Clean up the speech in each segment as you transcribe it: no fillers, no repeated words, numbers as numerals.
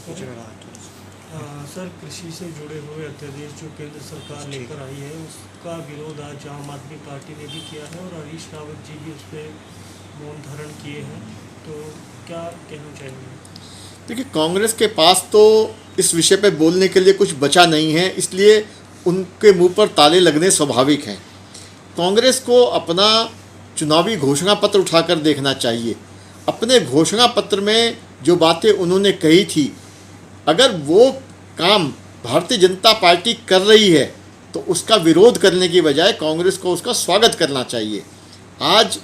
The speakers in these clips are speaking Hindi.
सर, कृषि से जुड़े हुए अध्यादेश जो केंद्र सरकार लेकर आई है उसका विरोध आज आम आदमी पार्टी ने भी किया है और हरीश रावत जी भी उस पर मौन धारण किए हैं, तो क्या कहना चाहेंगे? देखिए, कांग्रेस के पास तो इस विषय पे बोलने के लिए कुछ बचा नहीं है, इसलिए उनके मुंह पर ताले लगने स्वाभाविक हैं। कांग्रेस को अपना चुनावी घोषणा पत्र उठाकर देखना चाहिए। अपने घोषणा पत्र में जो बातें उन्होंने कही थी, अगर वो काम भारतीय जनता पार्टी कर रही है तो उसका विरोध करने की बजाय कांग्रेस को उसका स्वागत करना चाहिए। आज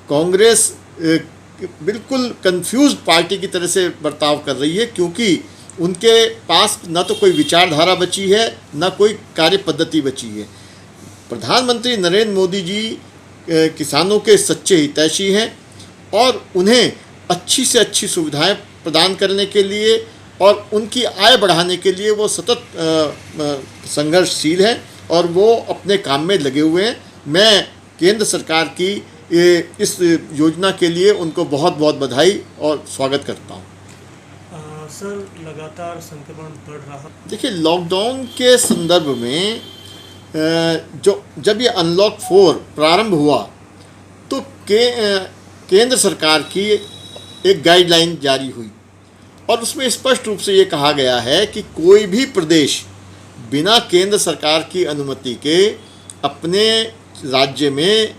कांग्रेस बिल्कुल कंफ्यूज पार्टी की तरह से बर्ताव कर रही है, क्योंकि उनके पास न तो कोई विचारधारा बची है, न कोई कार्य पद्धति बची है। प्रधानमंत्री नरेंद्र मोदी जी किसानों के सच्चे हितैषी हैं और उन्हें अच्छी से अच्छी सुविधाएं प्रदान करने के लिए और उनकी आय बढ़ाने के लिए वो सतत संघर्षशील हैं और वो अपने काम में लगे हुए हैं। मैं केंद्र सरकार की इस योजना के लिए उनको बहुत बहुत बधाई और स्वागत करता हूँ। सर, लगातार संक्रमण बढ़ रहा। देखिए, लॉकडाउन के संदर्भ में जब ये अनलॉक 4 प्रारंभ हुआ तो केंद्र सरकार की एक गाइडलाइन जारी हुई और उसमें स्पष्ट रूप से ये कहा गया है कि कोई भी प्रदेश बिना केंद्र सरकार की अनुमति के अपने राज्य में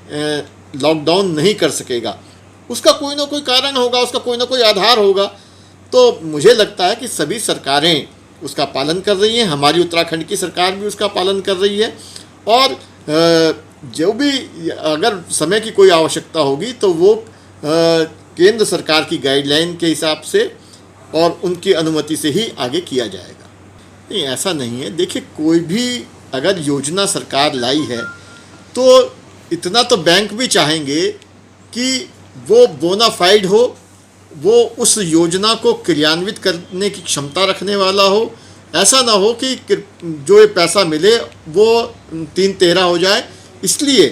लॉकडाउन नहीं कर सकेगा। उसका कोई ना कोई कारण होगा, उसका कोई ना कोई आधार होगा। तो मुझे लगता है कि सभी सरकारें उसका पालन कर रही हैं। हमारी उत्तराखंड की सरकार भी उसका पालन कर रही है और जो भी अगर समय की कोई आवश्यकता होगी तो वो केंद्र सरकार की गाइडलाइन के हिसाब से और उनकी अनुमति से ही आगे किया जाएगा। नहीं, ऐसा नहीं है। देखिए, कोई भी अगर योजना सरकार लाई है तो इतना तो बैंक भी चाहेंगे कि वो बोनाफाइड हो, वो उस योजना को क्रियान्वित करने की क्षमता रखने वाला हो। ऐसा ना हो कि जो ये पैसा मिले वो 3-13 हो जाए। इसलिए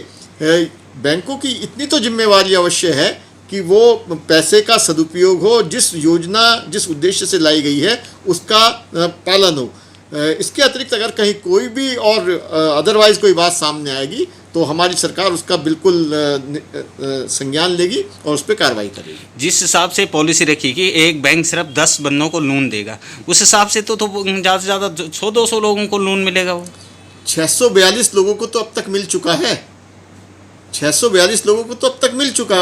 बैंकों की इतनी तो जिम्मेवारी अवश्य है कि वो पैसे का सदुपयोग हो, जिस योजना जिस उद्देश्य से लाई गई है उसका पालन हो। इसके अतिरिक्त अगर कहीं कोई भी और अदरवाइज़ कोई बात सामने आएगी तो हमारी सरकार उसका बिल्कुल संज्ञान लेगी और उस पर कार्रवाई करेगी। जिस हिसाब से पॉलिसी रखी कि एक बैंक सिर्फ 10 बंदों को लोन देगा, उस हिसाब से तो ज़्यादा से ज़्यादा 100-200 लोगों को लोन मिलेगा। वो 642 लोगों को तो अब तक मिल चुका है। 642 लोगों को तो अब तक मिल चुका है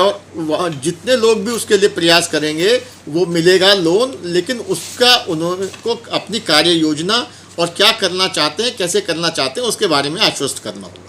और जितने लोग भी उसके लिए प्रयास करेंगे वो मिलेगा लोन। लेकिन उसका उनको अपनी कार्य योजना और क्या करना चाहते हैं, कैसे करना चाहते हैं, उसके बारे में आश्वस्त करना होगा।